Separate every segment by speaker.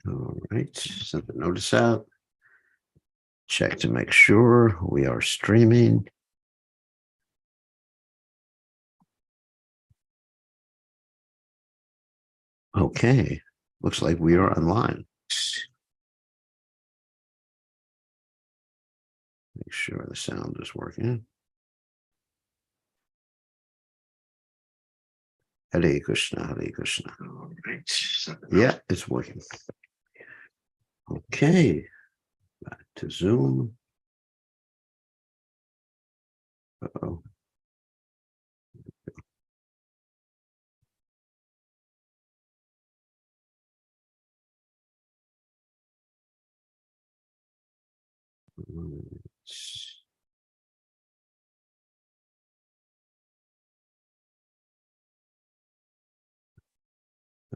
Speaker 1: All right, send the notice out. Check to make sure we are streaming. Okay, looks like we are online. Make sure the sound is working. Hare Krishna, Hare Krishna. All right. Yeah, it's working. Okay, back to Zoom. Uh-oh.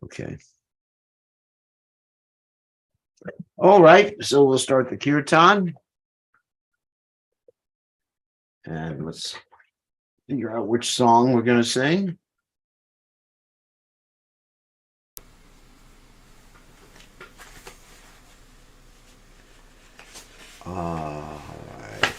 Speaker 1: Okay. All right, so we'll start the kirtan. And let's figure out which song we're going to sing. All right.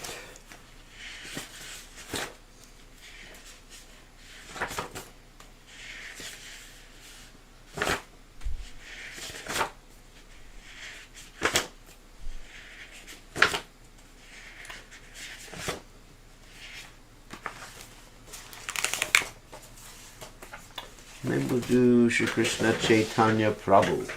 Speaker 1: Maybe we'll do Shri Krishna Chaitanya Prabhu.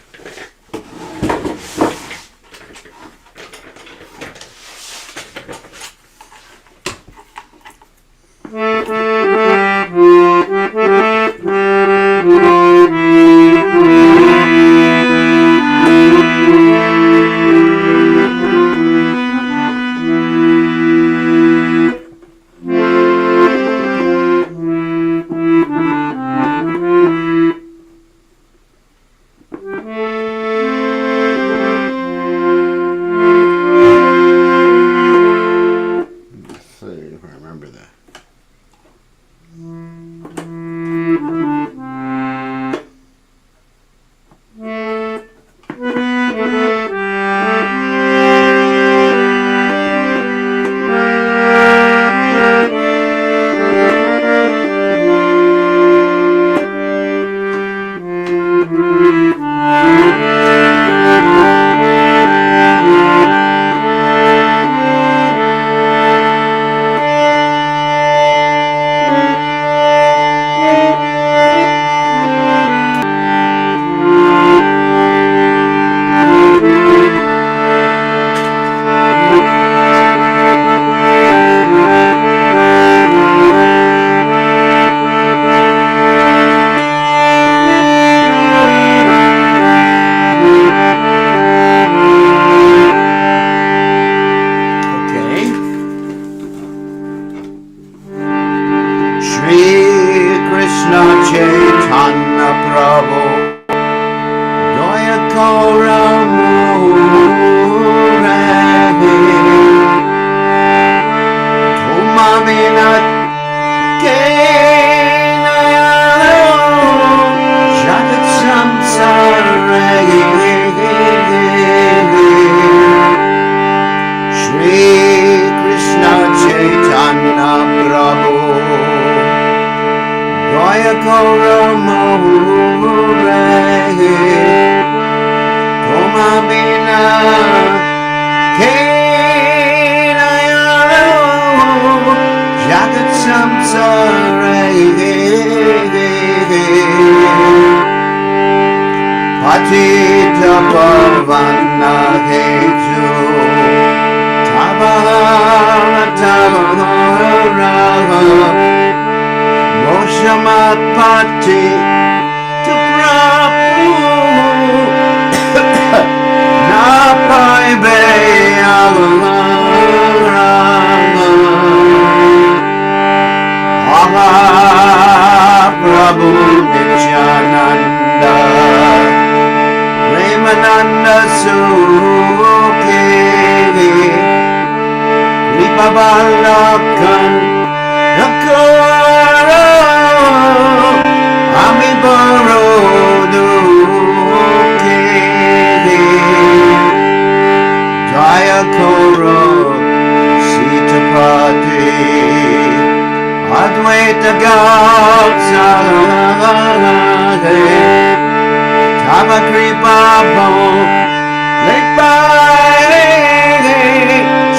Speaker 1: Tamakripa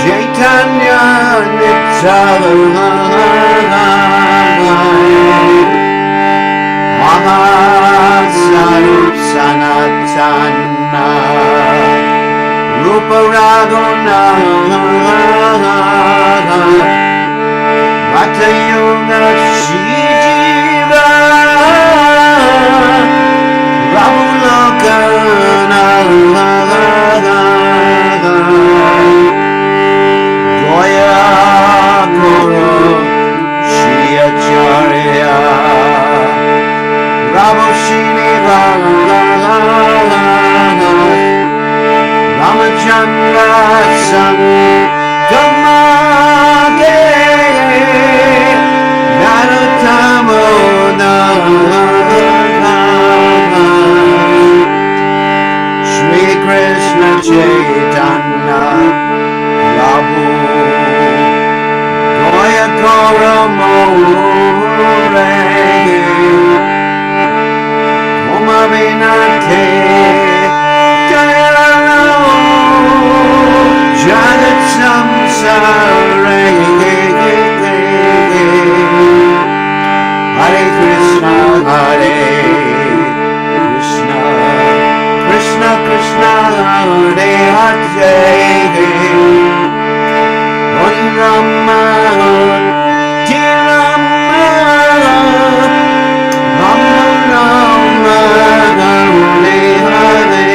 Speaker 1: Chaitanya Nityavai Mahasarup Sanatana Rupa Raguna Bhakta Yoga Shiva Ramulakana Goya Guru Shri Acharya Ramo Shini Ramachandra Sangamage Narottamo Shri Krishna Chaitanya Prabhu Goya Gora More Omavinate Jagat Samsare Hare Krishna Hare Krishna Krishna Krishna Hare Hare Hare Rama Hare Rama Rama Rama Hare Hare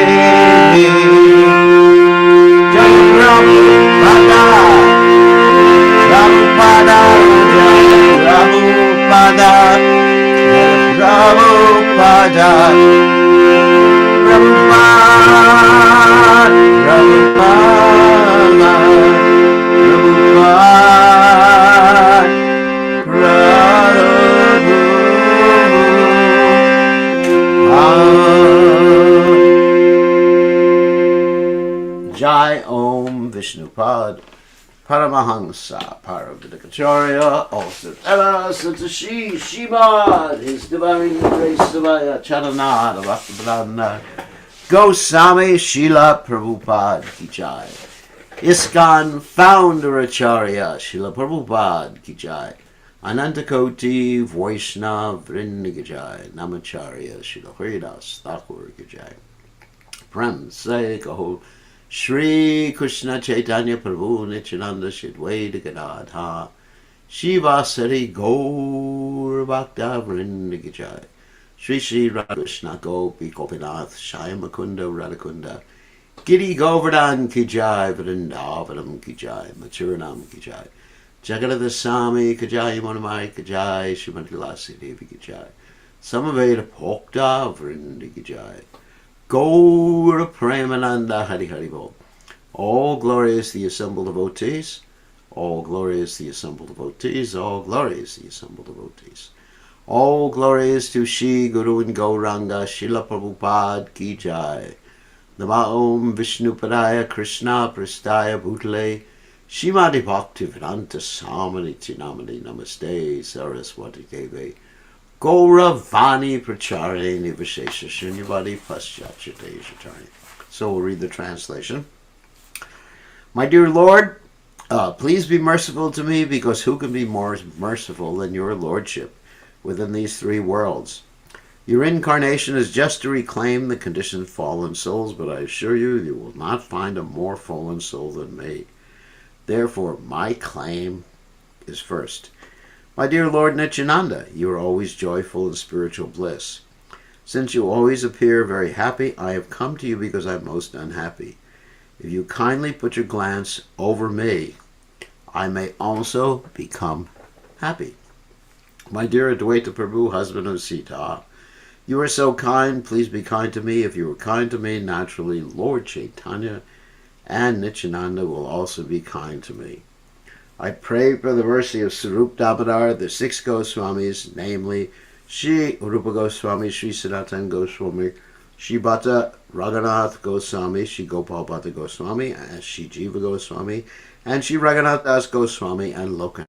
Speaker 1: Jai Prabhupada Prabhupada Jai Prabhupada Prabhupada Prabhupada Prabhupada Jai Om Vishnupad Paramahansa Paravidikacharya also Ella Satashi Shimad His Divine Grace Savaya Charanada Bhaktivedanta Goswami Srila Prabhupada Ki Jai ISKCON Founder Acharya Srila Prabhupada Ki Jai Anantakoti Vaishnav Vrinda Ki Jai Namacharya Srila Haridas Thakur Ki Jai Prem Se Kaho Shri Krishna Chaitanya Prabhu Nityananda Shidwaita Gadadha Shiva Sari Gaur Bhakta Vrinda Ki Jai Shri Shri Radha Krishna Gopi Gopinath Shyamakunda Radhakunda Giri Govardhan Ki Jai Vrindavanam Ki Jai Mathuranam Ki Jai Jagadada Sami Ki Jai Manamai Ki Jai Srimati Lasi Devi Ki Jai Samaveda Bhakta Vrinda Ki Jai Gaura Premananda Hari Hari Bol. All glory is the assembled devotees. All glory is the assembled devotees. All glory is the assembled devotees. All glory is to Shri Guru and Gauranga Srila Prabhupada Ki Jai. Nama Om Vishnupadaya Krishna Prastaya Bhutale Shrimati Bhaktivedanta Samaniti Namani Namaste Saraswati Devi Gaura Vani Pracharani Vishesha Shunyavadi Paschachate Shatani. So we'll read the translation. My dear Lord, please be merciful to me, because who can be more merciful than your Lordship within these three worlds? Your incarnation is just to reclaim the conditioned fallen souls, but I assure you, you will not find a more fallen soul than me. Therefore, my claim is first. My dear Lord Nityananda, you are always joyful in spiritual bliss. Since you always appear very happy, I have come to you because I am most unhappy. If you kindly put your glance over me, I may also become happy. My dear Advaita Prabhu, husband of Sita, you are so kind, please be kind to me. If you are kind to me, naturally Lord Chaitanya and Nityananda will also be kind to me. I pray for the mercy of Sarup Damodar, the six Goswamis, namely Shri Rupa Goswami, Shri Sanatan Goswami, Shri Bhatta Raghunath Goswami, Shri Gopal Bhatta Goswami, and Shri Jiva Goswami, and Shri Raghunath Das Goswami, and Lokan.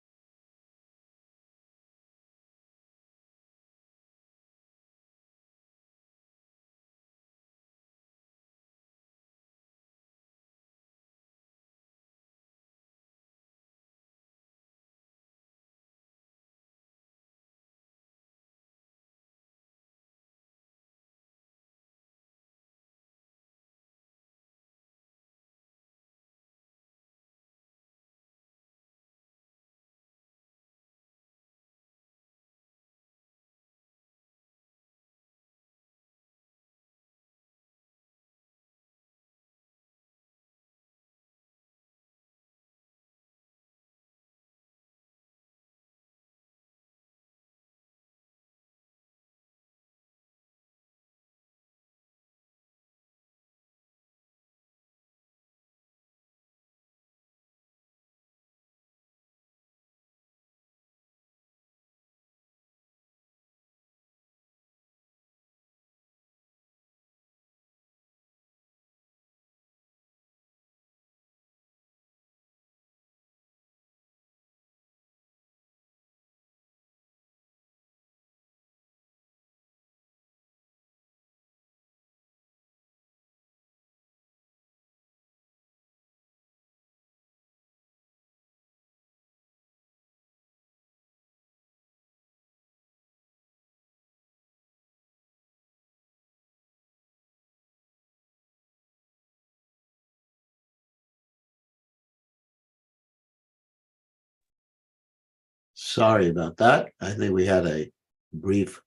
Speaker 1: Sorry about that. I think we had a brief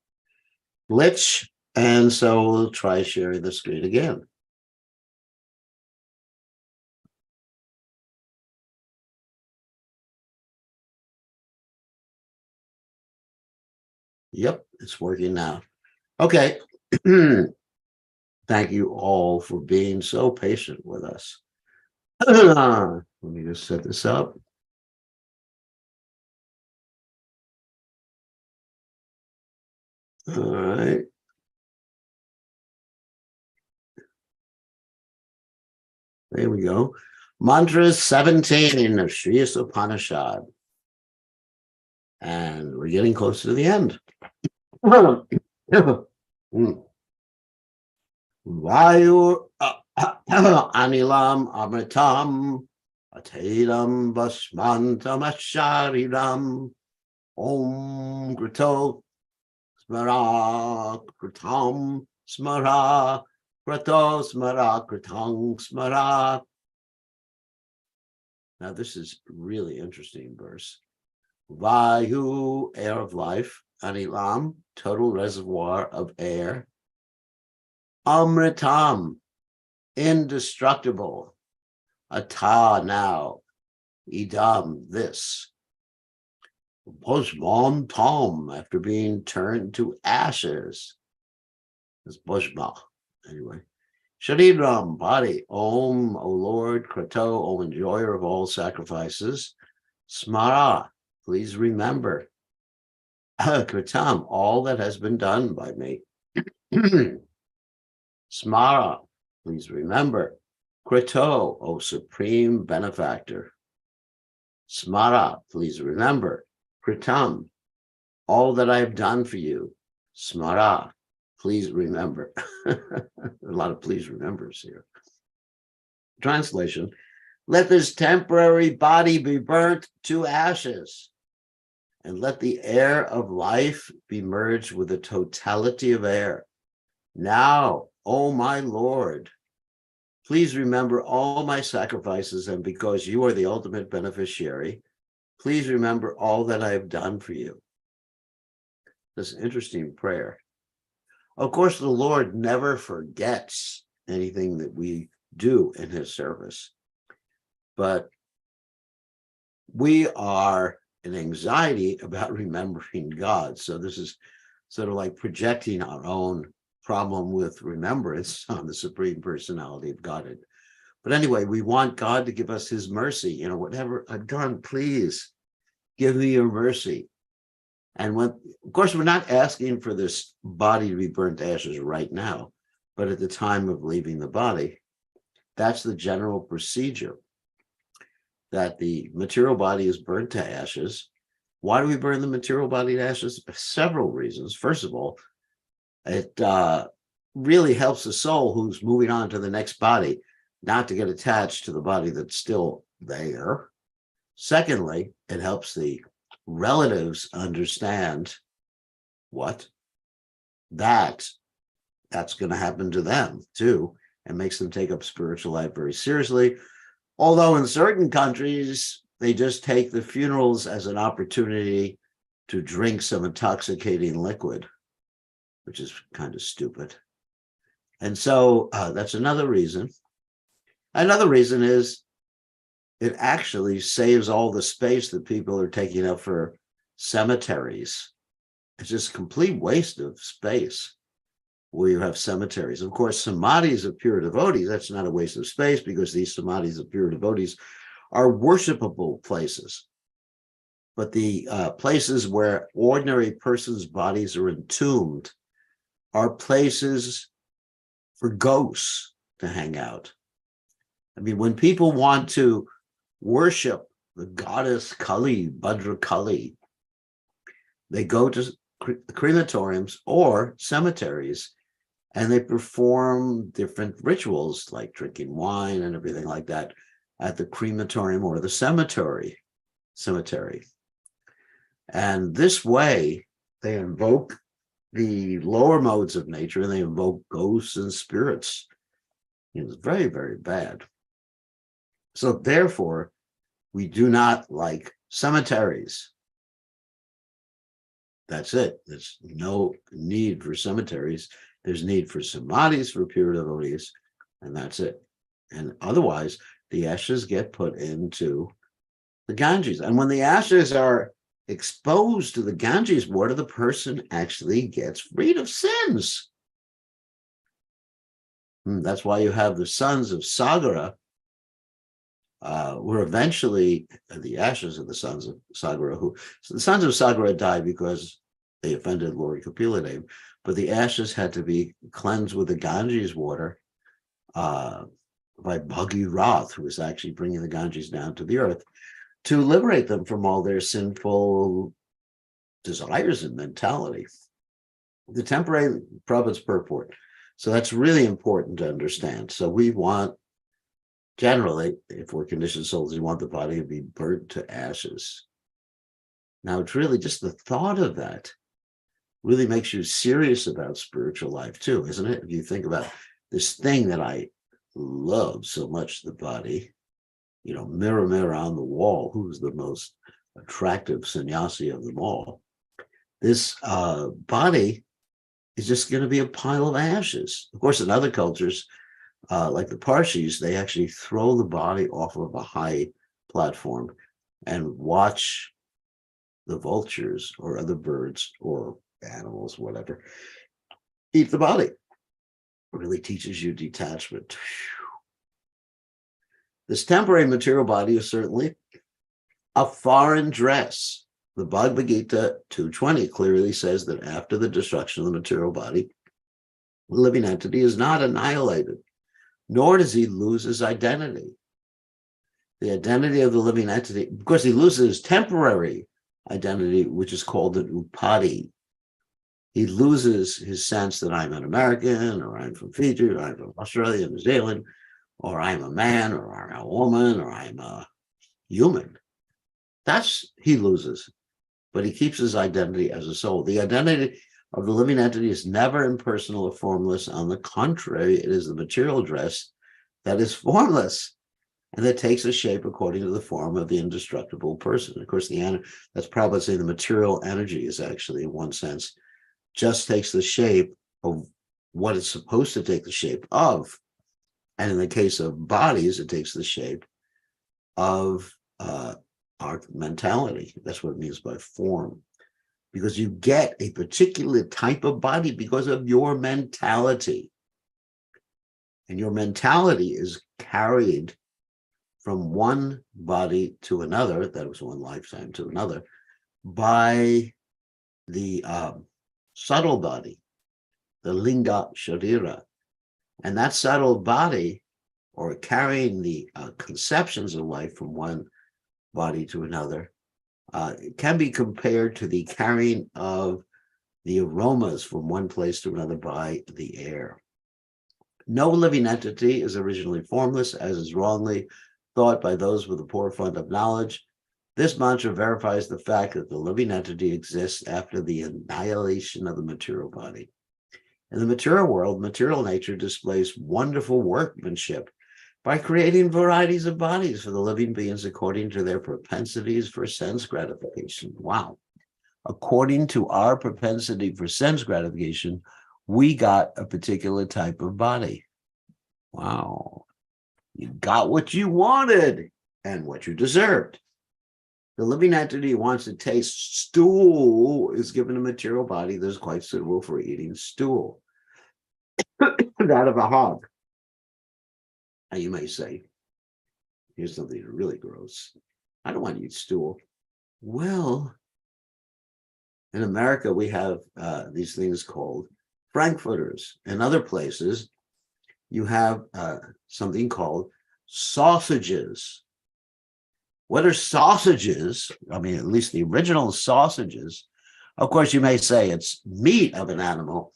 Speaker 1: glitch, and so we'll try sharing the screen again. Yep, it's working now. Okay. Thank you all for being so patient with us. Let me just set this up. All right. There we go. Mantra 17 of Sri Isopanisad. And we're getting close to the end. Vayu anilam amritam atedam basmantam ashariram om krito smara kritam smara krito smara kritang smara. Now this is really interesting verse. Vayu, air of life, anilam, total reservoir of air, amritam, indestructible, ata, now, idam, this, bhosmam tom, after being turned to ashes, it's bhosma, anyway, shariram, body, om, O Lord, krato, O enjoyer of all sacrifices, smara, please remember, kritam, all that has been done by me. Smara, please remember. Krito, O supreme benefactor. Smara, please remember. Kritam, all that I have done for you. Smara, please remember. A lot of please remembers here. Translation, let this temporary body be burnt to ashes, and let the air of life be merged with the totality of air. Now, O my Lord, please remember all my sacrifices, and because you are the ultimate beneficiary, please remember all that I have done for you. This interesting prayer. Of course, the Lord never forgets anything that we do in his service, but we are in anxiety about remembering God. So this is sort of like projecting our own problem with remembrance on the Supreme Personality of Godhead. But anyway, we want God to give us his mercy. Whatever I've done, please give me your mercy. And of course, we're not asking for this body to be burnt to ashes right now, but at the time of leaving the body, that's the general procedure, that the material body is burnt to ashes. Why do we burn the material body to ashes? Several reasons. First of all, it really helps the soul who's moving on to the next body not to get attached to the body that's still there. Secondly, it helps the relatives understand that's going to happen to them too, and makes them take up spiritual life very seriously. Although in certain countries, they just take the funerals as an opportunity to drink some intoxicating liquid, which is kind of stupid. And so that's another reason. Another reason is it actually saves all the space that people are taking up for cemeteries. It's just a complete waste of space where you have cemeteries. Of course, samadhis of pure devotees, that's not a waste of space, because these samadhis of pure devotees are worshipable places. But the places where ordinary persons' bodies are entombed are places for ghosts to hang out. I mean, when people want to worship the goddess Kali, Bhadra Kali, they go to crematoriums or cemeteries, and they perform different rituals like drinking wine and everything like that at the crematorium or the cemetery. And this way, they invoke the lower modes of nature, and they invoke ghosts and spirits. It's very, very bad. So therefore, we do not like cemeteries. That's it. There's no need for cemeteries. There's need for samadhis for pure devotees, and that's it. And otherwise, the ashes get put into the Ganges. And when the ashes are exposed to the Ganges water, the person actually gets freed of sins. That's why you have the sons of Sagara, were eventually the ashes of the sons of Sagara, so the sons of Sagara died because they offended Lord Kapiladev, but the ashes had to be cleansed with the Ganges water by Bhagirath, who was actually bringing the Ganges down to the earth to liberate them from all their sinful desires and mentality. The temporary Prabhupada's purport. So that's really important to understand. So we want, generally, if we're conditioned souls, we want the body to be burnt to ashes. Now, it's really just the thought of that really makes you serious about spiritual life too, isn't it? If you think about this thing that I love so much, the body, mirror, mirror on the wall, who's the most attractive sannyasi of them all? This body is just going to be a pile of ashes. Of course, in other cultures, like the Parsis, they actually throw the body off of a high platform and watch the vultures or other birds or animals, whatever, eat the body. It really teaches you detachment. This temporary material body is certainly a foreign dress. The Bhagavad Gita 2:20 clearly says that after the destruction of the material body, the living entity is not annihilated, nor does he lose his identity. The identity of the living entity, of course, he loses his temporary identity, which is called an upadi. He loses his sense that I'm an American, or I'm from Fiji, or I'm from Australia, New Zealand, or I'm a man, or I'm a woman, or I'm a human. That's he loses, but he keeps his identity as a soul. The identity of the living entity is never impersonal or formless. On the contrary, it is the material dress that is formless and that takes a shape according to the form of the indestructible person. Of course, that's probably saying the material energy is actually, in one sense, just takes the shape of what it's supposed to take the shape of. And in the case of bodies, it takes the shape of our mentality. That's what it means by form. Because you get a particular type of body because of your mentality. And your mentality is carried from one body to another, that was one lifetime to another, by the subtle body, the linga sharira. And that subtle body, or carrying the conceptions of life from one body to another, can be compared to the carrying of the aromas from one place to another by the air. No living entity is originally formless, as is wrongly thought by those with a poor fund of knowledge. This mantra verifies the fact that the living entity exists after the annihilation of the material body. In the material world, material nature displays wonderful workmanship by creating varieties of bodies for the living beings according to their propensities for sense gratification. Wow. According to our propensity for sense gratification, we got a particular type of body. Wow. You got what you wanted and what you deserved. The living entity who wants to taste stool is given a material body that is quite suitable for eating stool. That of a hog. Now you may say, here's something really gross. I don't want to eat stool. Well, in America, we have these things called frankfurters. In other places, you have something called sausages. What are sausages? I mean, at least the original sausages. Of course, you may say it's meat of an animal,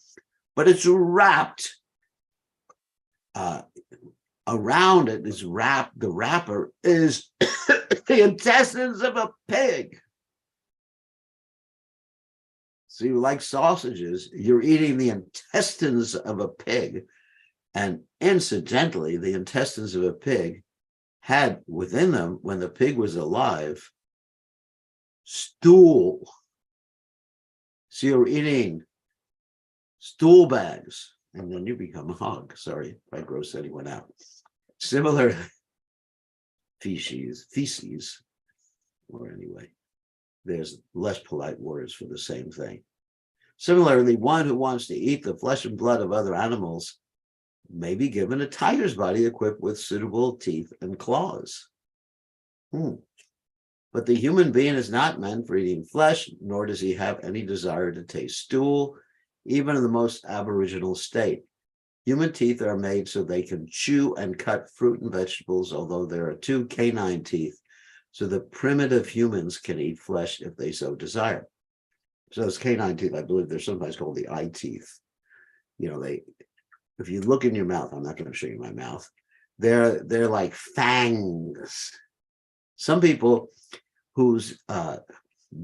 Speaker 1: but it's wrapped around it is wrapped. The wrapper is the intestines of a pig. So you like sausages, you're eating the intestines of a pig. And incidentally, the intestines of a pig had within them, when the pig was alive, stool. So you're eating stool bags, and then you become a hog. Sorry if I gross anyone out. Similar feces, or anyway, there's less polite words for the same thing. Similarly, one who wants to eat the flesh and blood of other animals may be given a tiger's body equipped with suitable teeth and claws. But the human being is not meant for eating flesh, nor does he have any desire to taste stool, even in the most aboriginal state. Human teeth are made so they can chew and cut fruit and vegetables, although there are 2 canine teeth, so that primitive humans can eat flesh if they so desire. So those canine teeth, I believe they're sometimes called the eye teeth. You know, if you look in your mouth, I'm not going to show you my mouth, they're like fangs. Some people whose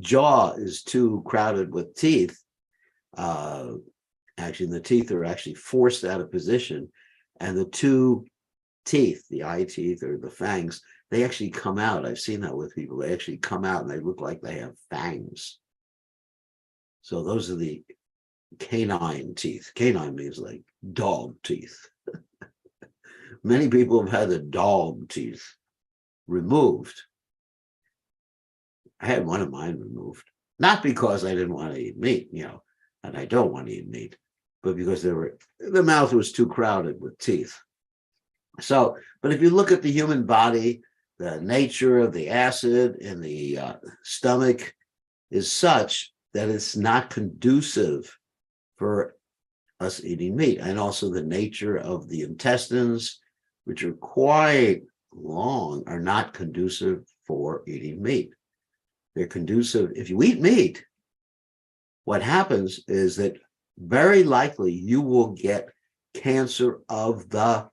Speaker 1: jaw is too crowded with teeth, actually the teeth are actually forced out of position, and the 2 teeth, the eye teeth or the fangs, they actually come out. I've seen that with people. They actually come out and they look like they have fangs. So those are the canine teeth. Canine means like dog teeth. Many people have had the dog teeth removed. I had one of mine removed, not because I didn't want to eat meat, and I don't want to eat meat, but because the mouth was too crowded with teeth. So, but if you look at the human body, the nature of the acid in the stomach is such that it's not conducive for us eating meat. And also the nature of the intestines, which are quite long, are not conducive for eating meat. They're conducive. If you eat meat, what happens is that very likely you will get cancer of the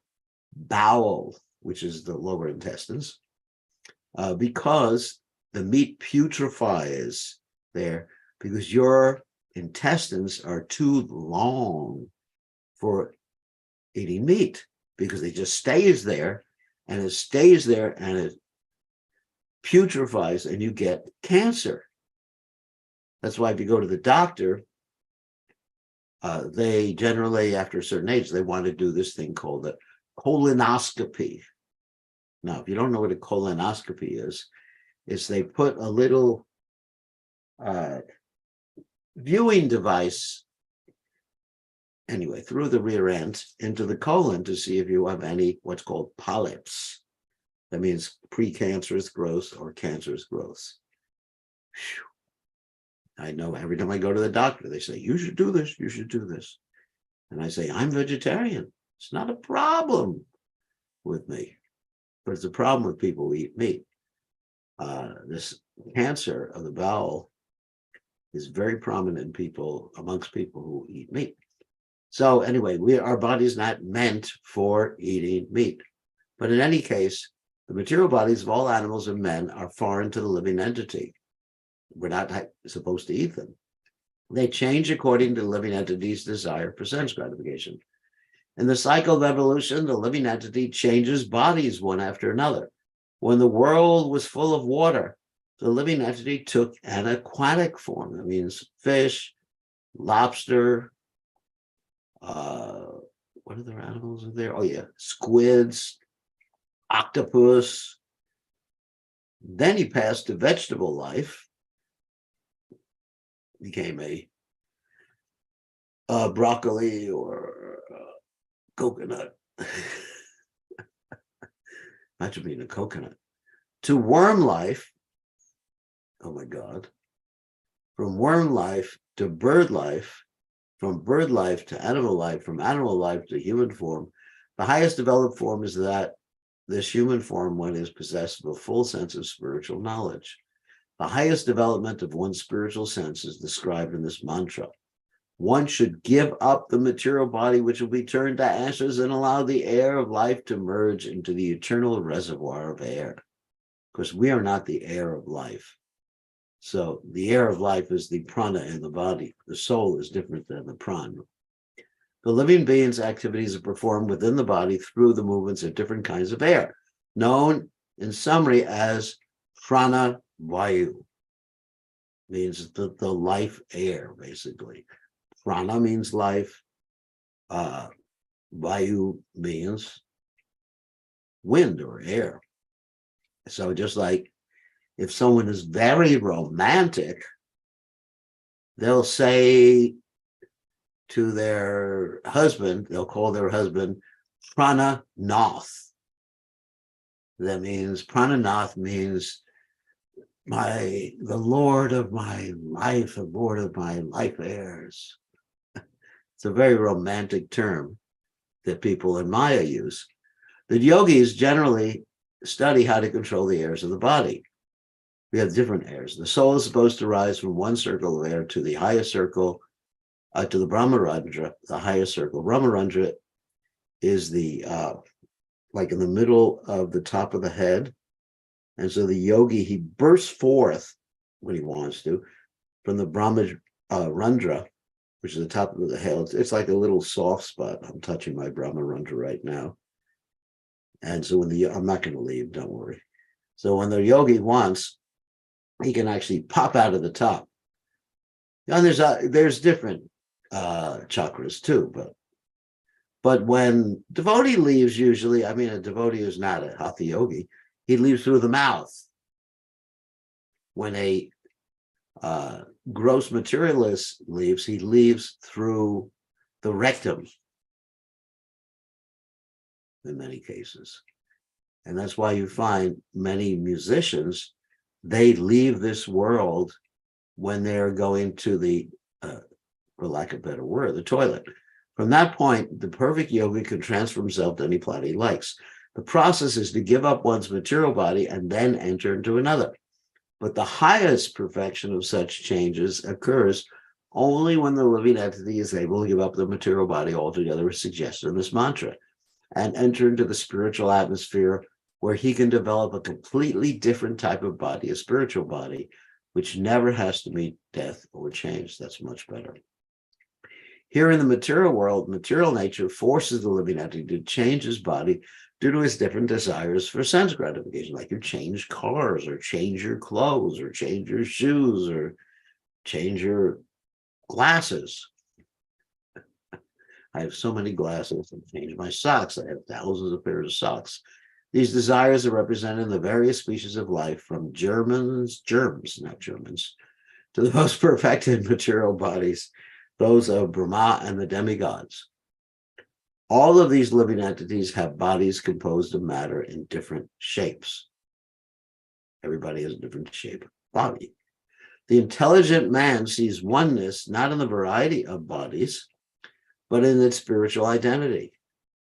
Speaker 1: bowel, which is the lower intestines, because the meat putrefies there, because your intestines are too long for eating meat, because it just stays there and it putrefies and you get cancer. That's why if you go to the doctor, they generally, after a certain age, they want to do this thing called a colonoscopy. Now, if you don't know what a colonoscopy is, it's they put a little viewing device, anyway, through the rear end into the colon to see if you have any what's called polyps. That means precancerous growth or cancerous growth. I know every time I go to the doctor, they say, you should do this, you should do this. And I say, I'm vegetarian. It's not a problem with me, but it's a problem with people who eat meat. This cancer of the bowel is very prominent amongst people who eat meat. So anyway, our body is not meant for eating meat. But in any case, the material bodies of all animals and men are foreign to the living entity. We're not supposed to eat them. They change according to the living entity's desire for sense gratification. In the cycle of evolution, the living entity changes bodies one after another. When the world was full of water, the living entity took an aquatic form. That means fish, lobster, what other animals are there? Oh yeah, squids, octopus. Then he passed to vegetable life, became a broccoli or coconut. Imagine being a coconut. To worm life, oh my God. From worm life to bird life, from bird life to animal life, from animal life to human form. The highest developed form is that this human form, one is possessed of a full sense of spiritual knowledge. The highest development of one's spiritual sense is described in this mantra. One should give up the material body, which will be turned to ashes, and allow the air of life to merge into the eternal reservoir of air. Because we are not the air of life. So the air of life is the prana in the body. The soul is different than the prana. The living being's activities are performed within the body through the movements of different kinds of air, known in summary as prana vayu. means the life air, basically. Prana means life. Vayu means wind or air. So just like if someone is very romantic, they'll say to their husband, they'll call their husband Prana Nath. That means Prananath means the Lord of my life, the Lord of my life heirs. It's a very romantic term that people in Maya use. The yogis generally study how to control the airs of the body. We have different airs. The soul is supposed to rise from one circle of air to the highest circle, to the Brahmarandra, the highest circle. Brahmarandra is the like in the middle of the top of the head. And so the yogi, he bursts forth when he wants to from the Brahmarandra, which is the top of the head. It's like a little soft spot. I'm touching my Brahmarandra right now. And so I'm not going to leave, don't worry. So when the yogi wants, he can actually pop out of the top. And there's different chakras too, but when devotee leaves, usually, I mean, a devotee is not a hatha yogi, he leaves through the mouth. When a gross materialist leaves, he leaves through the rectum in many cases. And that's why you find many musicians, they leave this world when they're going to the, for lack of a better word, the toilet. From that point, the perfect yogi can transfer himself to any planet he likes. The process is to give up one's material body and then enter into another. But the highest perfection of such changes occurs only when the living entity is able to give up the material body altogether, as suggested in this mantra, and enter into the spiritual atmosphere where he can develop a completely different type of body, a spiritual body, which never has to meet death or change. That's much better. Here in the material world, material nature forces the living entity to change his body due to his different desires for sense gratification, like you change cars or change your clothes or change your shoes or change your glasses. I have so many glasses. I change my socks. I have thousands of pairs of socks. These desires are represented in the various species of life, from germs, not Germans, to the most perfected material bodies, those of Brahma and the demigods. All of these living entities have bodies composed of matter in different shapes. Everybody has a different shape body. The intelligent man sees oneness not in the variety of bodies, but in its spiritual identity.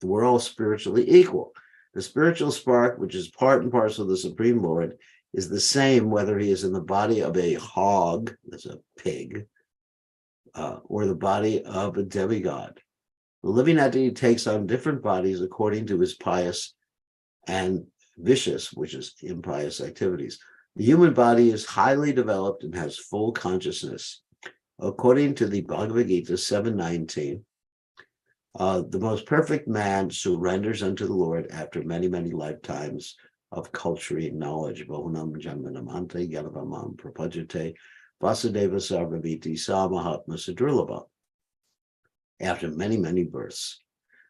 Speaker 1: We're all spiritually equal. The spiritual spark, which is part and parcel of the Supreme Lord, is the same whether he is in the body of a hog, that's a pig, or the body of a demigod. The living entity takes on different bodies according to his pious and vicious, which is impious activities. The human body is highly developed and has full consciousness. According to the Bhagavad Gita 7:19, the most perfect man surrenders unto the Lord after many, many lifetimes of culture and knowledge. Bahunam janmanamante yanavamam prapajate vasudeva sarvaviti samahatma sadrulabha. After many, many births.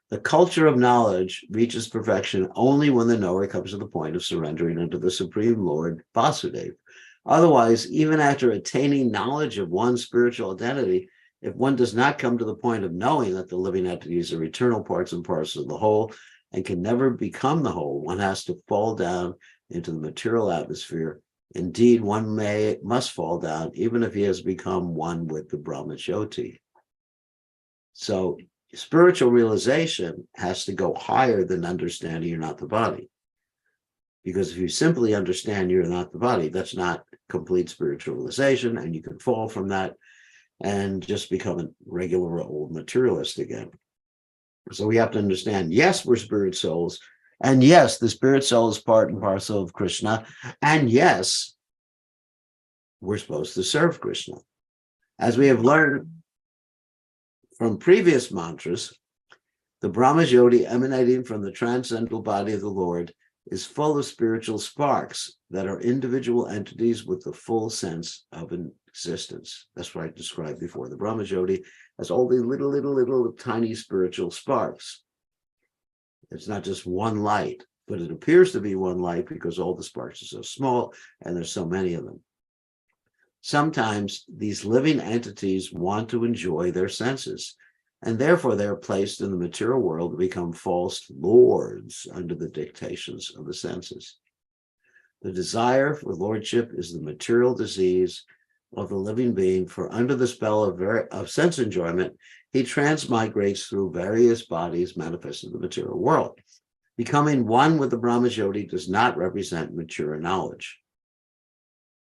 Speaker 1: The culture of knowledge reaches perfection only when the knower comes to the point of surrendering unto the Supreme Lord Vasudeva. Otherwise, even after attaining knowledge of one's spiritual identity, if one does not come to the point of knowing that the living entities are eternal parts and parcels of the whole and can never become the whole, one has to fall down into the material atmosphere. Indeed, one must fall down even if he has become one with the Brahmajyoti. So spiritual realization has to go higher than understanding you're not the body. Because if you simply understand you're not the body, that's not complete spiritual realization, and you can fall from that and just become a regular old materialist again. So we have to understand, yes, we're spirit souls, and yes, the spirit soul is part and parcel of Krishna, and yes, we're supposed to serve Krishna. As we have learned from previous mantras, the Brahmajyoti emanating from the transcendental body of the Lord is full of spiritual sparks that are individual entities with the full sense of existence. That's what I described before. The Brahmajyoti has all these little tiny spiritual sparks. It's not just one light, but it appears to be one light because all the sparks are so small and there's so many of them. Sometimes these living entities want to enjoy their senses, and therefore they're placed in the material world to become false lords under the dictations of the senses. The desire for lordship is the material disease of the living being, for under the spell of sense enjoyment, he transmigrates through various bodies manifested in the material world. Becoming one with the Brahmajyoti does not represent mature knowledge.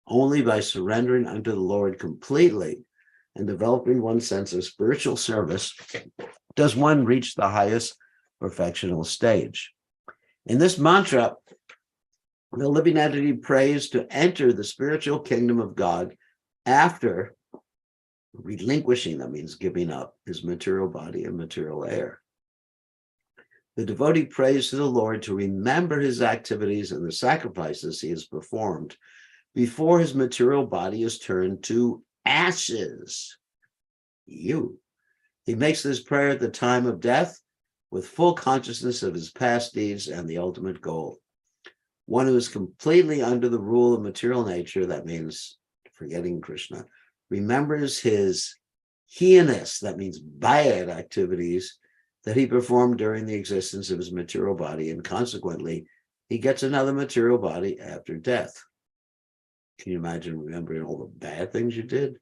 Speaker 1: Only by surrendering unto the Lord completely and developing one's sense of spiritual service does one reach the highest perfectional stage. In this mantra, the living entity prays to enter the spiritual kingdom of God after relinquishing, that means giving up, his material body and material air. The devotee prays to the Lord to remember his activities and the sacrifices he has performed before his material body is turned to ashes. He makes this prayer at the time of death with full consciousness of his past deeds and the ultimate goal. One who is completely under the rule of material nature, that means forgetting Krishna, remembers his heinous, that means bad activities that he performed during the existence of his material body, and consequently, he gets another material body after death. Can you imagine remembering all the bad things you did?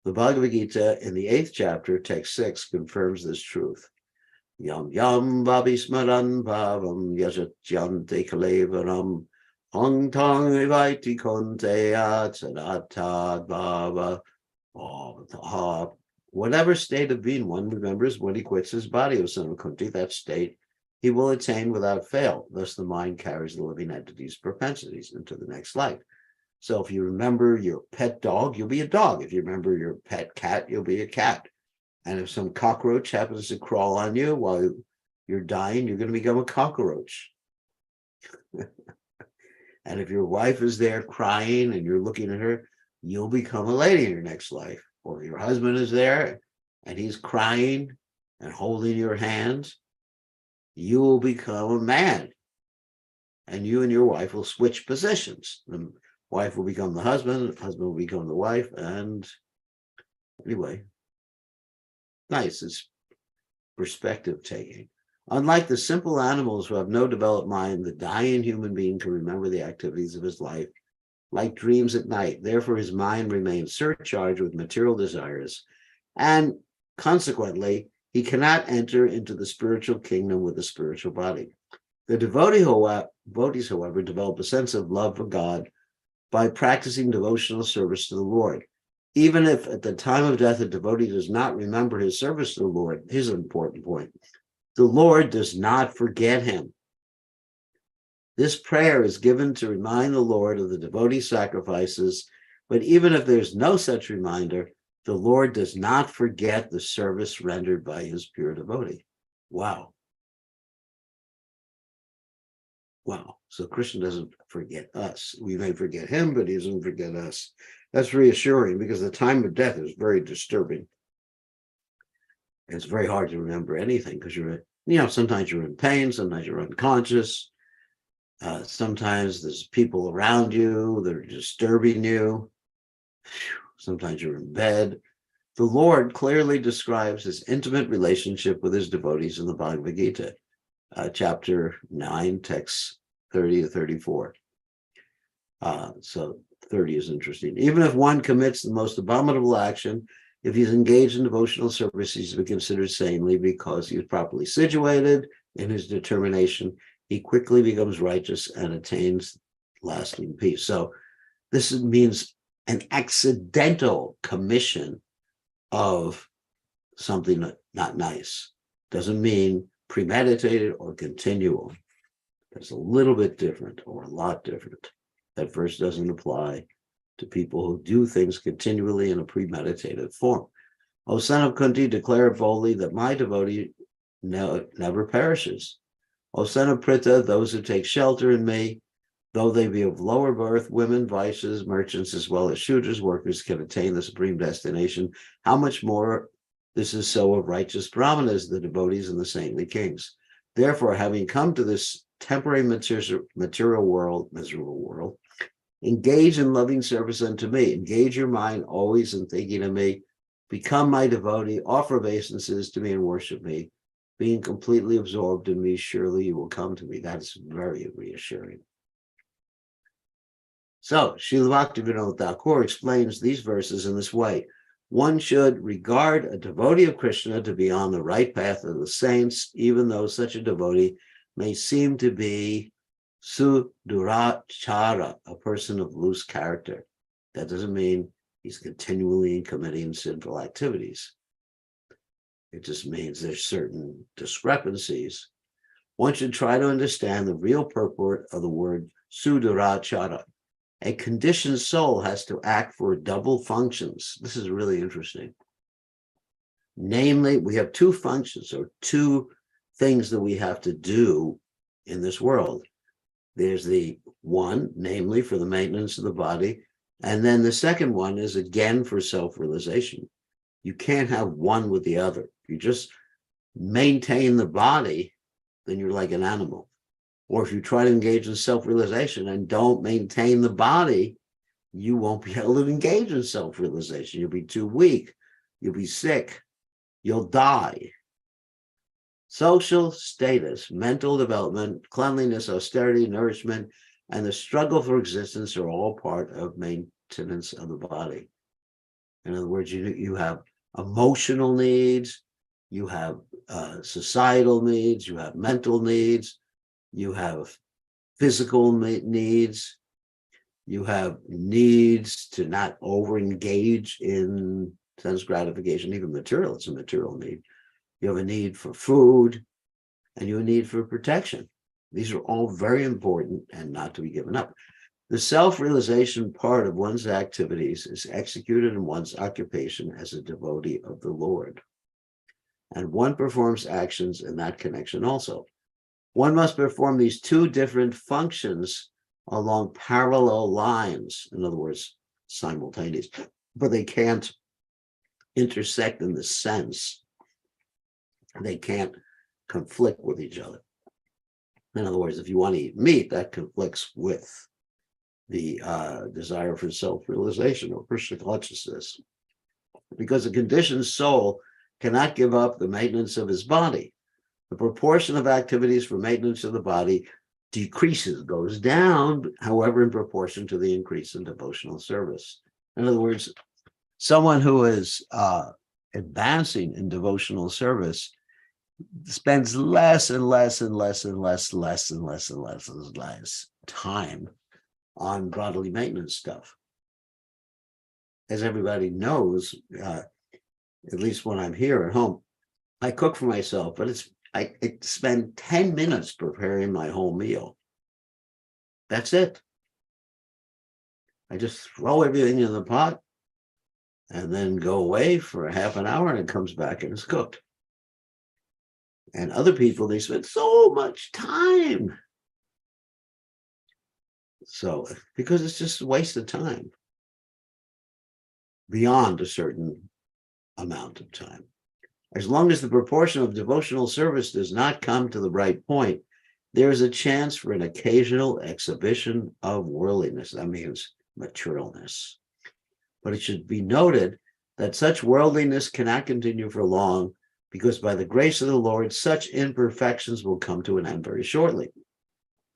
Speaker 1: The Bhagavad Gita in the 8th chapter, text 6, confirms this truth. Yam yam babi smaran bhavam yajatjante kalevaram hong tong vivaiti konte atsadatad bhava. Whatever state of being one remembers when he quits his body, O son of Kunti, that state he will attain without fail. Thus the mind carries the living entity's propensities into the next life. So if you remember your pet dog, you'll be a dog. If you remember your pet cat, you'll be a cat. And if some cockroach happens to crawl on you while you're dying, you're going to become a cockroach. And if your wife is there crying and you're looking at her, you'll become a lady in your next life. Or your husband is there and he's crying and holding your hand, you will become a man. And you and your wife will switch positions. The wife will become the husband will become the wife. And anyway, nice. It's perspective taking. Unlike the simple animals who have no developed mind, the dying human being can remember the activities of his life like dreams at night. Therefore, his mind remains surcharged with material desires, and consequently, he cannot enter into the spiritual kingdom with a spiritual body. The devotees, however, develop a sense of love for God by practicing devotional service to the Lord. Even if at the time of death a devotee does not remember his service to the Lord, here's an important point. The Lord does not forget him. This prayer is given to remind the Lord of the devotee sacrifices, but even if there's no such reminder, the Lord does not forget the service rendered by his pure devotee. Wow. Wow. So Krishna doesn't forget us. We may forget him, but he doesn't forget us. That's reassuring because the time of death is very disturbing. It's very hard to remember anything because sometimes you're in pain, sometimes you're unconscious. Sometimes there's people around you that are disturbing you. Sometimes you're in bed. The Lord clearly describes his intimate relationship with his devotees in the Bhagavad Gita, chapter 9, texts 30 to 34. So 30 is interesting. Even if one commits the most abominable action, if he's engaged in devotional service, he's to be considered sanely because he is properly situated in his determination. He quickly becomes righteous and attains lasting peace. So this means an accidental commission of something not nice. Doesn't mean premeditated or continual. It's a little bit different or a lot different. That verse doesn't apply to people who do things continually in a premeditated form. O son of Kunti, declare boldly that my devotee never perishes. O son of Pritha, those who take shelter in me Though they be of lower birth, women, vices, merchants, as well as Shudras, workers, can attain the supreme destination. How much more this is so of righteous brahmanas, the devotees, and the saintly kings. Therefore, having come to this temporary material world, miserable world, engage in loving service unto me. Engage your mind always in thinking of me. Become my devotee. Offer obeisances to me and worship me. Being completely absorbed in me, surely you will come to me. That's very reassuring. So, Srila Bhaktivinoda Thakur explains these verses in this way. One should regard a devotee of Krishna to be on the right path of the saints, even though such a devotee may seem to be sudurachara, a person of loose character. That doesn't mean he's continually committing sinful activities. It just means there's certain discrepancies. One should try to understand the real purport of the word sudurachara. A conditioned soul has to act for double functions. This is really interesting. Namely, we have two functions or two things that we have to do in this world. There's the one, namely for the maintenance of the body. And then the second one is again for self-realization. You can't have one with the other. If you just maintain the body, then you're like an animal. Or if you try to engage in self-realization and don't maintain the body, you won't be able to engage in self-realization. You'll be too weak. You'll be sick. You'll die. Social status, mental development, cleanliness, austerity, nourishment, and the struggle for existence are all part of maintenance of the body. In other words, you have emotional needs, you have societal needs, you have mental needs, you have physical needs, you have needs to not over-engage in sense gratification, even material, it's a material need. You have a need for food, and you have a need for protection. These are all very important and not to be given up. The self-realization part of one's activities is executed in one's occupation as a devotee of the Lord. And one performs actions in that connection also. One must perform these two different functions along parallel lines, in other words, simultaneous, but they can't intersect in the sense. They can't conflict with each other. In other words, if you want to eat meat, that conflicts with the desire for self-realization or Krishna consciousness, because a conditioned soul cannot give up the maintenance of his body. The proportion of activities for maintenance of the body decreases, goes down, however, in proportion to the increase in devotional service. In other words, someone who is advancing in devotional service spends less and less time on bodily maintenance stuff. As everybody knows, at least when I'm here at home, I cook for myself, but I spend 10 minutes preparing my whole meal. That's it. I just throw everything in the pot and then go away for a half an hour, and it comes back and it's cooked. And other people, they spend so much time. So, because it's just a waste of time beyond a certain amount of time. As long as the proportion of devotional service does not come to the right point, there is a chance for an occasional exhibition of worldliness. That means materialness. But it should be noted that such worldliness cannot continue for long, because by the grace of the Lord, such imperfections will come to an end very shortly.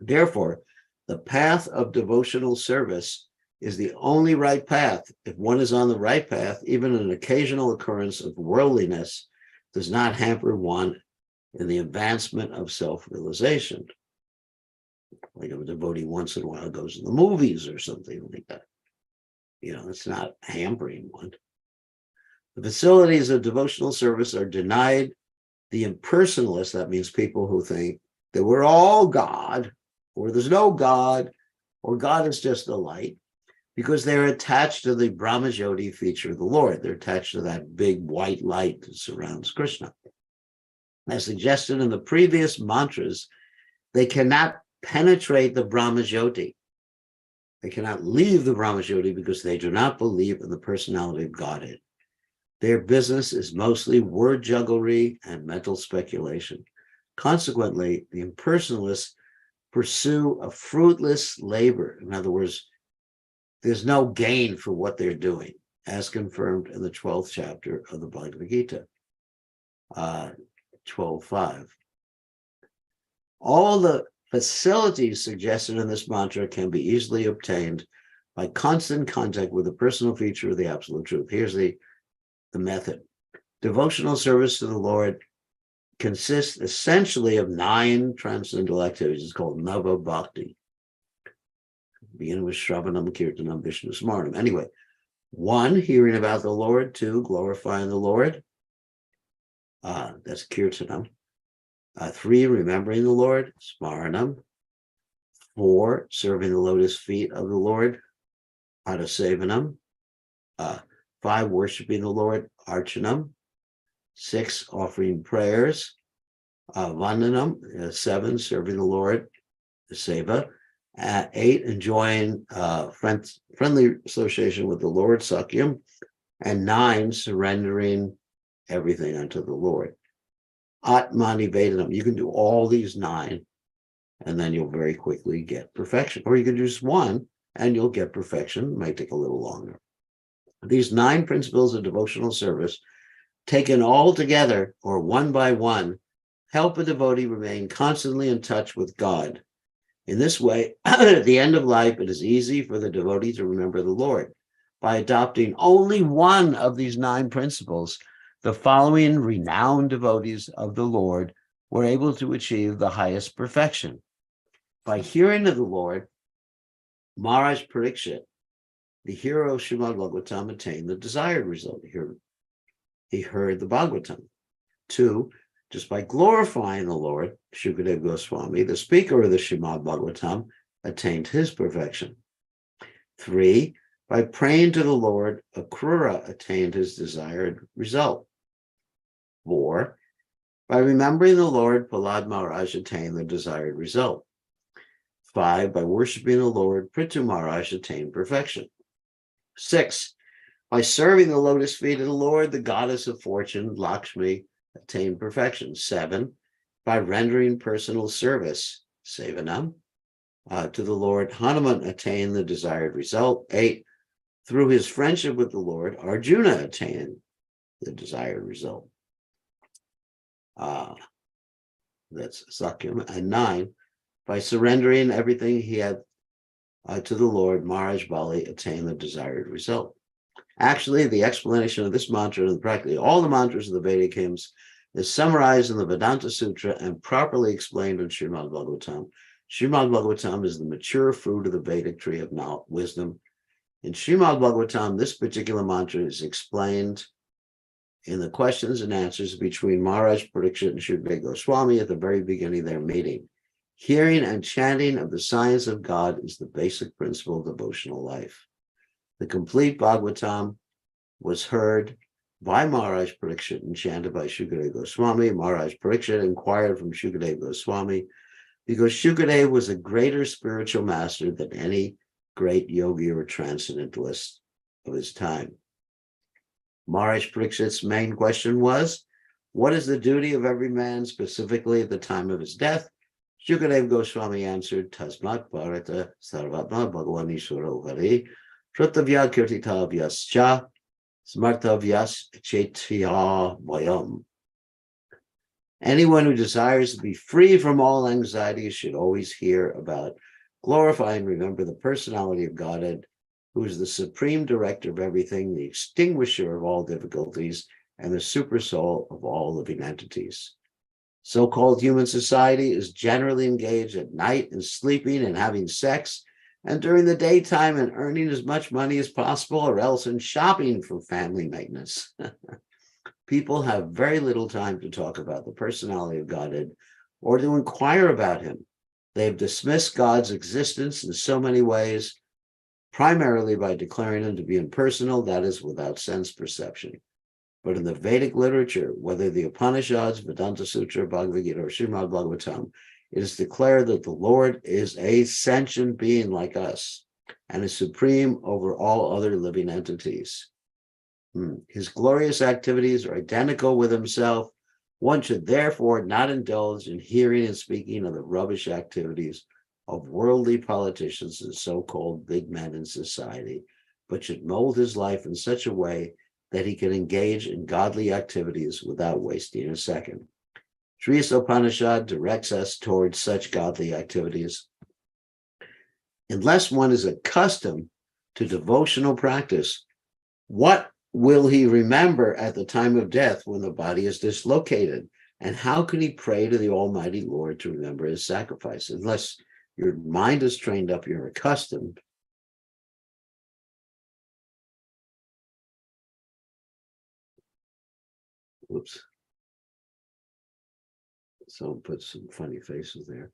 Speaker 1: Therefore, the path of devotional service is the only right path. If one is on the right path, even an occasional occurrence of worldliness does not hamper one in the advancement of self-realization. Like if a devotee once in a while goes to the movies or something like that. It's not hampering one. The facilities of devotional service are denied the impersonalists. That means people who think that we're all God, or there's no God, or God is just the light, because they're attached to the Brahmajyoti feature of the Lord. They're attached to that big white light that surrounds Krishna. As suggested in the previous mantras, they cannot penetrate the Brahmajyoti. They cannot leave the Brahmajyoti because they do not believe in the personality of Godhead. Their business is mostly word jugglery and mental speculation. Consequently, the impersonalists pursue a fruitless labor. In other words, there's no gain for what they're doing, as confirmed in the 12th chapter of the Bhagavad Gita, 12.5. All the facilities suggested in this mantra can be easily obtained by constant contact with the personal feature of the Absolute Truth. Here's the method. Devotional service to the Lord consists essentially of 9 transcendental activities. It's called Nava Bhakti. Beginning with Shravanam, Kirtanam, Vishnu Smarnam. Anyway, 1, hearing about the Lord. 2, glorifying the Lord. That's Kirtanam. 3, remembering the Lord, Smaranam. 4, serving the lotus feet of the Lord, Adasevanam. 5, worshiping the Lord, Archanam. 6, offering prayers, Vandanam. 7, serving the Lord, Seva. 8, enjoying friendly association with the Lord, Sakyam. And 9, surrendering everything unto the Lord. Atmani Vedanam. You can do all these 9, and then you'll very quickly get perfection. Or you can do just 1, and you'll get perfection. It might take a little longer. These 9 principles of devotional service, taken all together or one by one, help a devotee remain constantly in touch with God. In this way, at the end of life, it is easy for the devotee to remember the Lord. By adopting only one of these 9 principles, the following renowned devotees of the Lord were able to achieve the highest perfection. By hearing of the Lord, Maharaj Parikshit, the hero of Srimad Bhagavatam, attained the desired result. He heard the Bhagavatam. 2, just by glorifying the Lord, Shukadeva Goswami, the speaker of the Srimad Bhagavatam, attained his perfection. 3, by praying to the Lord, Akrura attained his desired result. 4, by remembering the Lord, Prahlad Maharaj attained the desired result. 5, by worshiping the Lord, Prithu Maharaj attained perfection. 6, by serving the lotus feet of the Lord, the goddess of fortune, Lakshmi, attained perfection. 7, by rendering personal service, Sevanam, to the Lord, Hanuman attained the desired result. 8, through his friendship with the Lord, Arjuna attained the desired result. That's Sakyam. And 9, by surrendering everything he had to the Lord, Maharaj Bali attained the desired result. Actually, the explanation of this mantra and practically all the mantras of the Vedic hymns is summarized in the Vedanta Sutra and properly explained in Srimad Bhagavatam. Srimad Bhagavatam is the mature fruit of the Vedic tree of wisdom. In Srimad Bhagavatam, this particular mantra is explained in the questions and answers between Maharaj Parikshit and Shukadeva Goswami at the very beginning of their meeting. Hearing and chanting of the science of God is the basic principle of devotional life. The complete Bhagavatam was heard by Maharaj Parikshit and chanted by Shukadeva Goswami. Maharaj Parikshit inquired from Shukadeva Goswami because Shukadeva was a greater spiritual master than any great yogi or transcendentalist of his time. Maharaj Parikshit's main question was, what is the duty of every man, specifically at the time of his death? Shukadeva Goswami answered, Tasmat Bharata Sarvatma Bhagavan Ishvaro Hari Shrutavya Kirtitavyascha Smartavyas Chaitya Vayam. Anyone who desires to be free from all anxiety should always hear about, glorify and remember the personality of Godhead, who is the supreme director of everything, the extinguisher of all difficulties, and the supersoul of all living entities. So-called human society is generally engaged at night in sleeping and having sex, and during the daytime in earning as much money as possible, or else in shopping for family maintenance. People have very little time to talk about the personality of Godhead or to inquire about him. They have dismissed God's existence in so many ways, primarily by declaring him to be impersonal, that is, without sense perception. But in the Vedic literature, whether the Upanishads, Vedanta Sutra, Bhagavad Gita, or Srimad Bhagavatam, it is declared that the Lord is a sentient being like us, and is supreme over all other living entities. His glorious activities are identical with himself. One should therefore not indulge in hearing and speaking of the rubbish activities of worldly politicians and so-called big men in society, but should mold his life in such a way that he can engage in godly activities without wasting a second. Sri Isopanisad directs us towards such godly activities. Unless one is accustomed to devotional practice, what will he remember at the time of death when the body is dislocated? And how can he pray to the Almighty Lord to remember his sacrifice? Unless your mind is trained up, you're accustomed. Whoops. Someone put some funny faces there.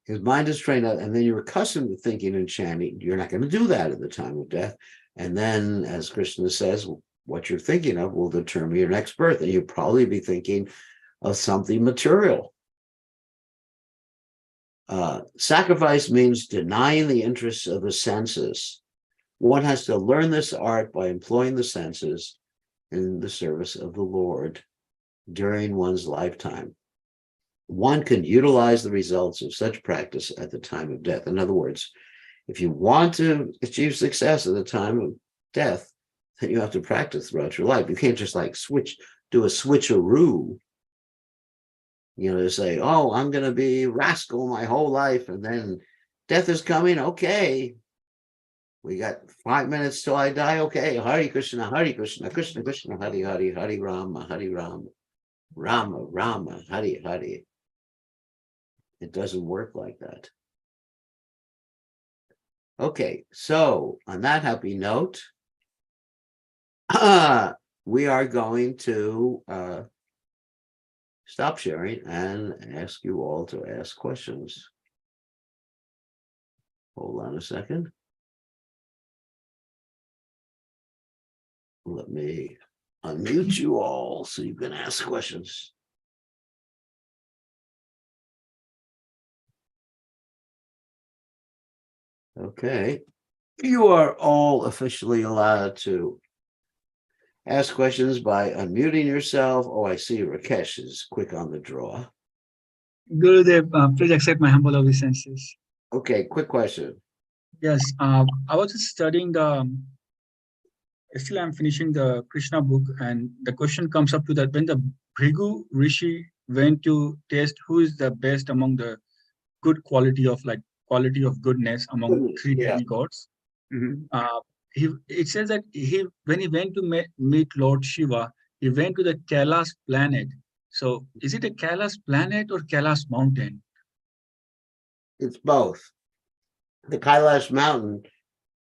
Speaker 1: His mind is trained up, and then you're accustomed to thinking and chanting. You're not going to do that at the time of death. And then, as Krishna says, what you're thinking of will determine your next birth. And you'll probably be thinking of something material. Sacrifice means denying the interests of the senses. One has to learn this art by employing the senses in the service of the Lord during one's lifetime. One can utilize the results of such practice at the time of death. In other words, if you want to achieve success at the time of death, then you have to practice throughout your life. You can't just like do a switcheroo, to say, oh, I'm going to be rascal my whole life, and then death is coming. Okay, we got 5 minutes till I die. Okay, Hare Krishna, Krishna Krishna, Hare Hare, Hare Rama, Rama Rama, Hare Hare. It doesn't work like that. Okay, so on that happy note, we are going to stop sharing and ask you all to ask questions. Hold on a second. Let me unmute you all so you can ask questions. Okay, you are all officially allowed to ask questions by unmuting yourself. Oh, I see Rakesh is quick on the draw.
Speaker 2: Gurudev, please accept my humble obeisances.
Speaker 1: Okay, quick question.
Speaker 2: Yes, I was just studying still I'm finishing the Krishna book, and the question comes up to that when the Bhrigu Rishi went to test who is the best among the good quality of goodness among three
Speaker 1: Yeah.
Speaker 2: demigods.
Speaker 1: Mhm.
Speaker 2: It says that when he went to meet Lord Shiva, he went to the Kailash planet. So is it a Kailash planet or Kailash mountain?
Speaker 1: It's both. The Kailash mountain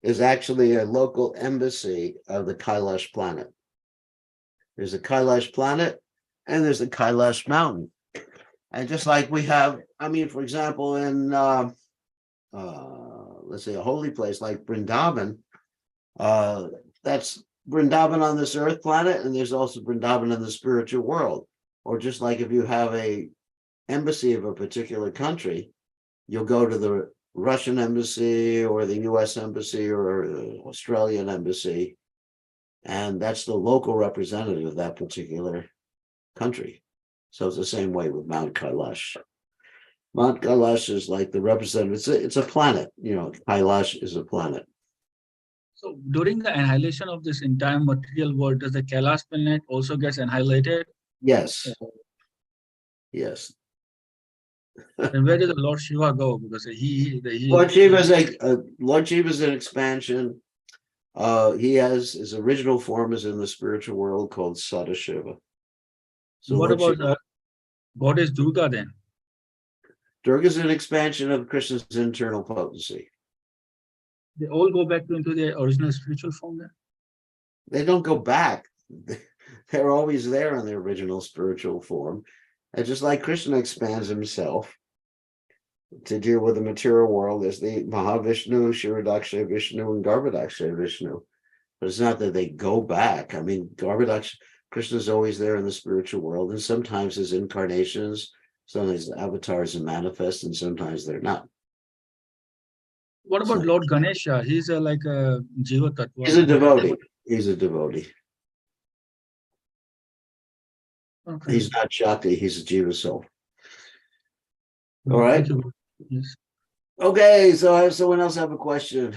Speaker 1: is actually a local embassy of the Kailash planet. There's a Kailash planet and there's a Kailash mountain. And just like we have, for example, in let's say a holy place like Vrindavan, that's Vrindavan on this earth planet, and there's also Vrindavan in the spiritual world. Or just like if you have a embassy of a particular country, you'll go to the Russian embassy or the US embassy or the Australian embassy, and that's the local representative of that particular country. So it's the same way with Mount Kailash. Mount Kailash is like the representative. It's a planet. Kailash is a planet.
Speaker 2: So during the annihilation of this entire material world, does the Kailash planet also gets annihilated?
Speaker 1: Yes. Yes.
Speaker 2: Then where does the Lord Shiva go? Because
Speaker 1: Lord Shiva is an expansion. He has his original form is in the spiritual world called Sadashiva.
Speaker 2: So what about the goddess Durga then?
Speaker 1: Durga is an expansion of Krishna's internal potency.
Speaker 2: They all go back into their original spiritual form then?
Speaker 1: They don't go back. They're always there in their original spiritual form. And just like Krishna expands himself to deal with the material world as the Mahavishnu, Shiradakshay Vishnu, and Garbhodakshay Vishnu. But it's not that they go back. Garbhodakshay, Krishna's always there in the spiritual world, and sometimes his incarnations, sometimes the avatars are manifest, and sometimes they're not.
Speaker 2: What about
Speaker 1: So,
Speaker 2: Lord Ganesha? He's like a Jiva Tattva.
Speaker 1: he's a devotee. He's a devotee.
Speaker 2: Okay.
Speaker 1: He's not Shakti, he's a Jiva soul.
Speaker 2: Mm,
Speaker 1: All right.
Speaker 2: Thank you. Yes.
Speaker 1: Okay, so I have someone else have a question.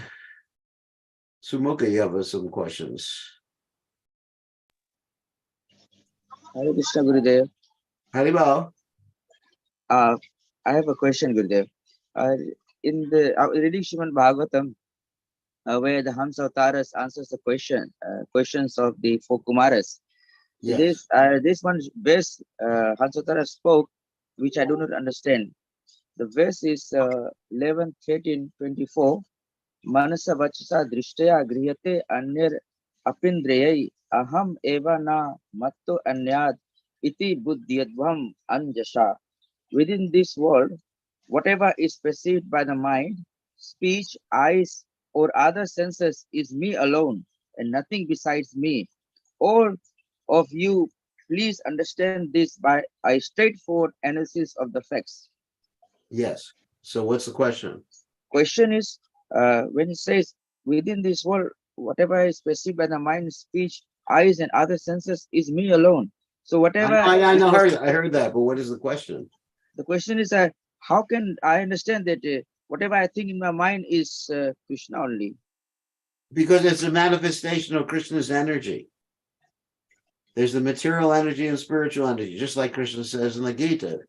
Speaker 1: Sumukha, you have some questions.
Speaker 3: Hare Krishna Gurudev.
Speaker 1: Haribal.
Speaker 3: I have a question, Gurudev. Uh, in the reading Srimad Bhagavatam, where the Hamsa Avtaras answers the questions of the four Kumaras.
Speaker 1: Yes.
Speaker 3: This one's verse Hamsa Avtara spoke, which I do not understand. The verse is 11, 13, 24. Manasa vachasa drishtaya grihate anyer apindreyai aham eva na matto anyad iti buddhyadvam anjasha. Within this world, whatever is perceived by the mind, speech, eyes, or other senses is me alone and nothing besides me. All of you, please understand this by a straightforward analysis of the facts.
Speaker 1: Yes. So what's the question?
Speaker 3: Question is, when it says within this world, whatever is perceived by the mind, speech, eyes, and other senses is me alone. So whatever
Speaker 1: I
Speaker 3: is
Speaker 1: I heard that, but what is the question?
Speaker 3: the question is, how can I understand that whatever I think in my mind is Krishna only?
Speaker 1: Because it's a manifestation of Krishna's energy. There's the material energy and spiritual energy, just like Krishna says in the Gita.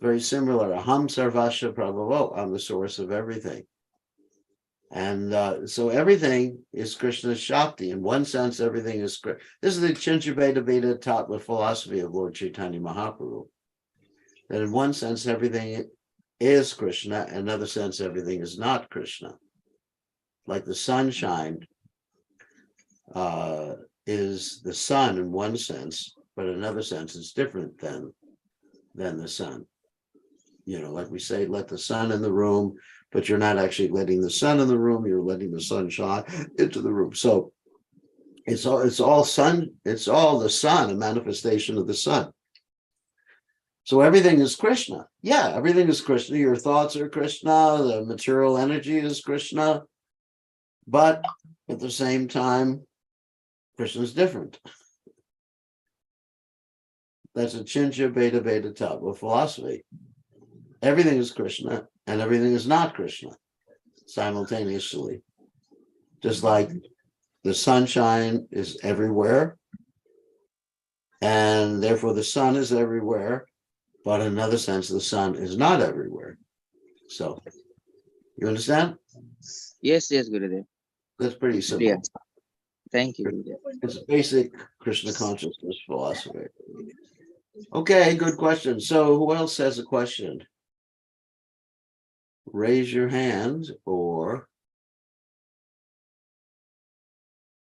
Speaker 1: Very similar. Aham sarvasya prabhavo. I'm the source of everything. And so everything is Krishna's Shakti. In one sense, everything is. This is the Chinchabeda Veda taught with philosophy of Lord Chaitanya Mahaprabhu. That in one sense, everything is Krishna. In another sense, everything is not Krishna. Like the sunshine is the sun in one sense, but in another sense, it's different than the sun. You know, like we say, let the sun in the room, but you're not actually letting the sun in the room, you're letting the sunshine into the room. So it's all sun, it's all the sun, a manifestation of the sun. So everything is Krishna. Yeah, everything is Krishna. Your thoughts are Krishna, the material energy is Krishna, but at the same time, Krishna is different. That's a Chincha Beta Beta Tattva philosophy. Everything is Krishna and everything is not Krishna simultaneously. Just like the sunshine is everywhere, and therefore the sun is everywhere, but in another sense, the sun is not everywhere. So, you understand?
Speaker 3: Yes, Gurudev.
Speaker 1: That's pretty simple.
Speaker 3: Yeah. Thank you, Gurudev.
Speaker 1: It's basic Krishna consciousness philosophy. Okay, good question. So, who else has a question? Raise your hand or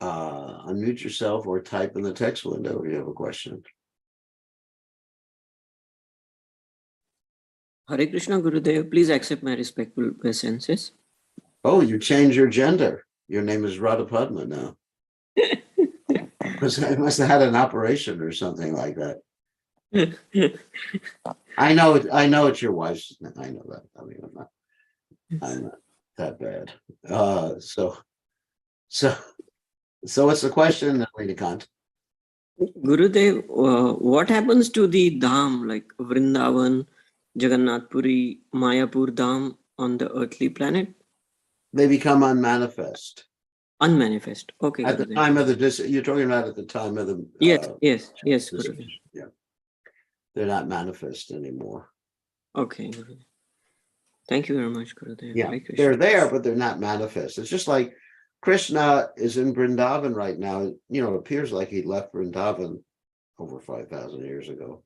Speaker 1: unmute yourself or type in the text window if you have a question.
Speaker 4: Hare Krishna Gurudev, please accept my respectful obeisances.
Speaker 1: Oh, you changed your gender. Your name is Radha Padma now. I must have had an operation or something like that. I know it's your wife's name. I know that. I mean, I'm not that bad. So what's the question, Lenikant?
Speaker 4: Gurudev, what happens to the Dham like Vrindavan, Jagannath Puri, Mayapur Dham on the earthly planet?
Speaker 1: They become unmanifest.
Speaker 4: Unmanifest. Okay.
Speaker 1: At the
Speaker 4: Gurudev.
Speaker 1: time of the you're talking about at the time of the
Speaker 4: Yes, Gurudev.
Speaker 1: Yeah. They're not manifest anymore.
Speaker 4: Okay, Gurudev. Thank you very much, Gurudev.
Speaker 1: Yeah, they're there, but they're not manifest. It's just like Krishna is in Vrindavan right now. You know, it appears like he left Vrindavan over 5,000 years ago.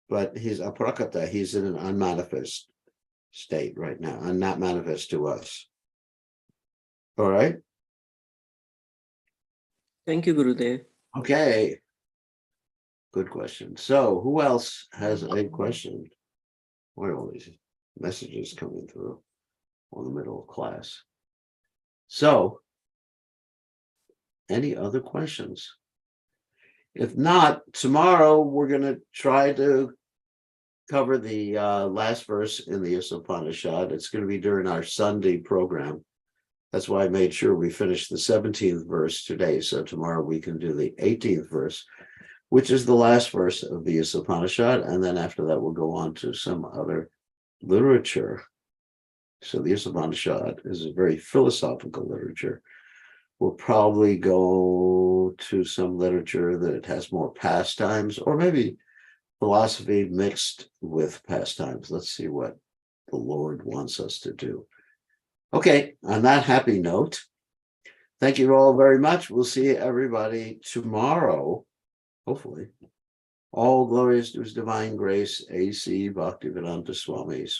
Speaker 1: But he's aprakata, he's in an unmanifest state right now, and not manifest to us. All right?
Speaker 4: Thank you, Gurudev.
Speaker 1: Okay. Good question. So who else has a question? What are all these messages coming through on the middle of class? So, any other questions? If not, tomorrow we're going to try to cover the last verse in the Isopanisad. It's going to be during our Sunday program. That's why I made sure we finished the 17th verse today. So tomorrow we can do the 18th verse, which is the last verse of the Isopanisad. And then after that, we'll go on to some other literature. So the Isopanisad is a very philosophical literature. We'll probably go to some literature that has more pastimes, or maybe philosophy mixed with pastimes. Let's see what the Lord wants us to do. Okay, on that happy note, thank you all very much. We'll see everybody tomorrow, hopefully. All glories to His divine grace, A.C. Bhaktivedanta Swami's.